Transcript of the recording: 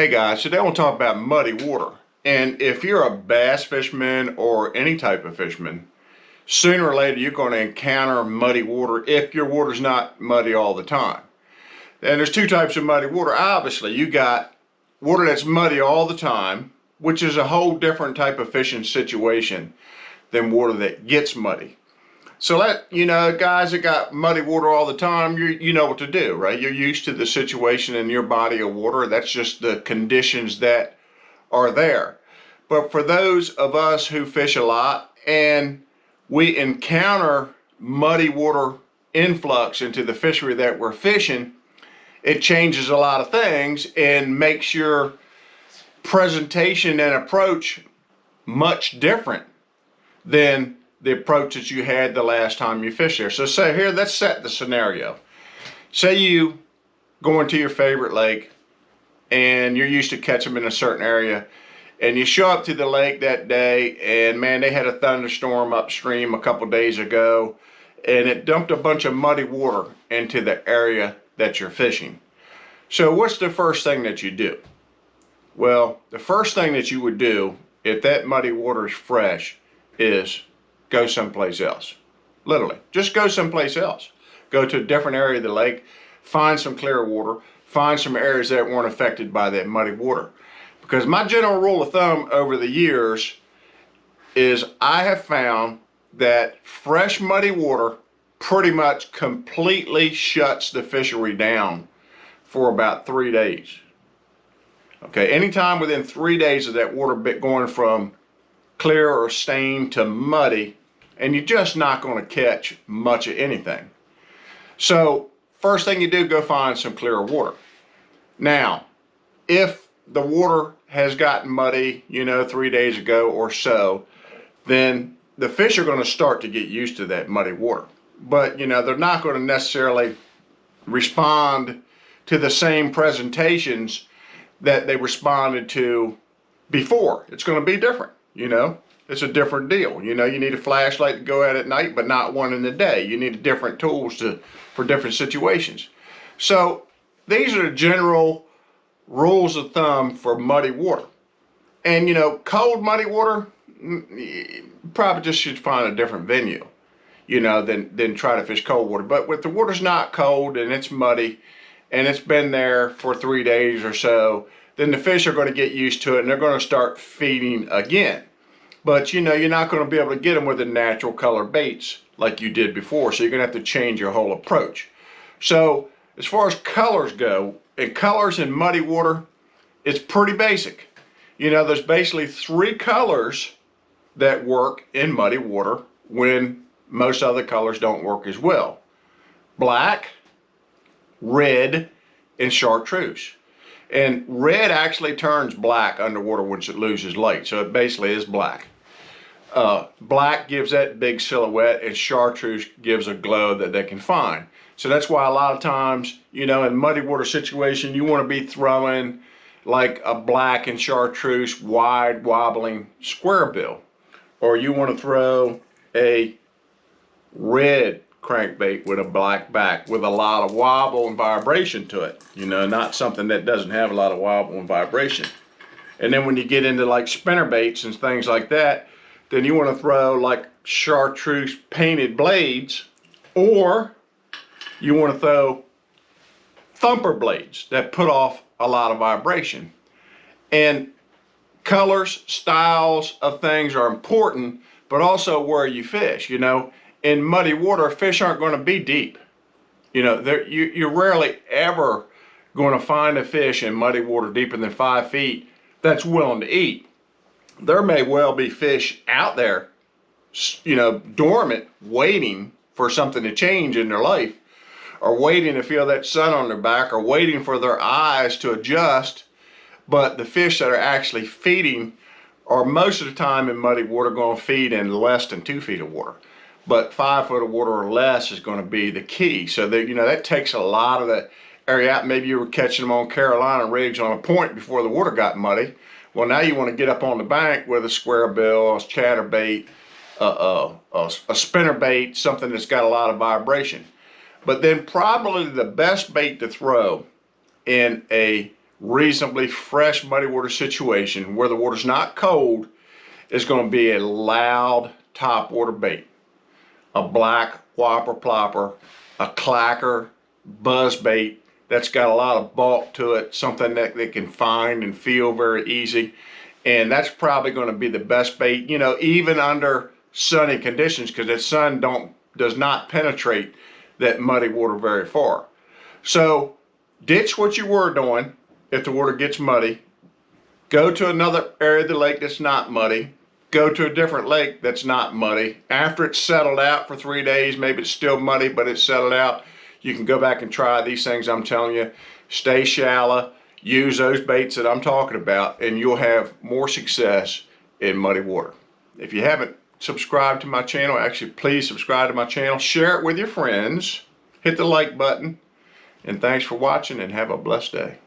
Hey guys, today I want to talk about muddy water. And if you're a bass fisherman or any type of fisherman, sooner or later you're going to encounter muddy water if your water's not muddy all the time. And there's two types of muddy water. Obviously, you got water that's muddy all the time, which is a whole different type of fishing situation than water that gets muddy. So guys that got muddy water all the time, you know what to do, right? You're used to the situation in your body of water. That's just the conditions that are there. But for those of us who fish a lot and we encounter muddy water influx into the fishery that we're fishing, it changes a lot of things and makes your presentation and approach much different than the approach that you had the last time you fished there. So say here, let's set the scenario. Say you go into your favorite lake and you're used to catch them in a certain area, and you show up to the lake that day and man, they had a thunderstorm upstream a couple days ago and it dumped a bunch of muddy water into the area that you're fishing. So what's the first thing that you do? Well, the first thing that you would do if that muddy water is fresh is go someplace else. Literally, just go someplace else. Go to a different area of the lake, find some clear water, find some areas that weren't affected by that muddy water. Because my general rule of thumb over the years is I have found that fresh muddy water pretty much completely shuts the fishery down for about 3 days. Okay, anytime within 3 days of that water going from clear or stained to muddy, and you're just not going to catch much of anything. So first thing you do, go find some clear water. Now, if the water has gotten muddy, 3 days ago or so, then the fish are going to start to get used to that muddy water. But, they're not going to necessarily respond to the same presentations that they responded to before. It's going to be different, It's a different deal. You need a flashlight to go at night, but not one in the day. You need different tools for different situations. So these are the general rules of thumb for muddy water. And cold muddy water, probably just should find a different venue, than try to fish cold water. But if the water's not cold and it's muddy and it's been there for 3 days or so, then the fish are going to get used to it and they're going to start feeding again. But you're not going to be able to get them with the natural color baits like you did before. So you're going to have to change your whole approach. So as far as colors go, and colors in muddy water, it's pretty basic. There's basically 3 colors that work in muddy water when most other colors don't work as well. Black, red, and chartreuse. And red actually turns black underwater once it loses light, so it basically is black. Black gives that big silhouette, and chartreuse gives a glow that they can find. So that's why a lot of times, in muddy water situation, you want to be throwing like a black and chartreuse wide wobbling square bill, or you want to throw a red crankbait with a black back with a lot of wobble and vibration to it, not something that doesn't have a lot of wobble and vibration. And then when you get into like spinner baits and things like that, then you want to throw like chartreuse painted blades, or you want to throw thumper blades that put off a lot of vibration. And colors, styles of things are important, but also where you fish. In muddy water, fish aren't going to be deep. You're rarely ever going to find a fish in muddy water deeper than 5 feet that's willing to eat. There may well be fish out there, dormant, waiting for something to change in their life, or waiting to feel that sun on their back, or waiting for their eyes to adjust. But the fish that are actually feeding are most of the time in muddy water going to feed in less than 2 feet of water. But 5 foot of water or less is going to be the key. So that takes a lot of the area out. Maybe you were catching them on Carolina rigs on a point before the water got muddy. Well, now you want to get up on the bank with a square bill, a chatterbait, a spinner bait, something that's got a lot of vibration. But then probably the best bait to throw in a reasonably fresh muddy water situation where the water's not cold is going to be a loud topwater bait. A black whopper plopper, a clacker, buzz bait that's got a lot of bulk to it, something that they can find and feel very easy. And that's probably going to be the best bait, you know, even under sunny conditions, because the sun does not penetrate that muddy water very far. So ditch what you were doing if the water gets muddy. Go to another area of the lake that's not muddy. Go to a different lake that's not muddy. After it's settled out for 3 days, maybe it's still muddy, but it's settled out, you can go back and try these things I'm telling you. Stay shallow, use those baits that I'm talking about, and you'll have more success in muddy water. If you haven't subscribed to my channel, actually please subscribe to my channel, share it with your friends, hit the like button, and thanks for watching and have a blessed day.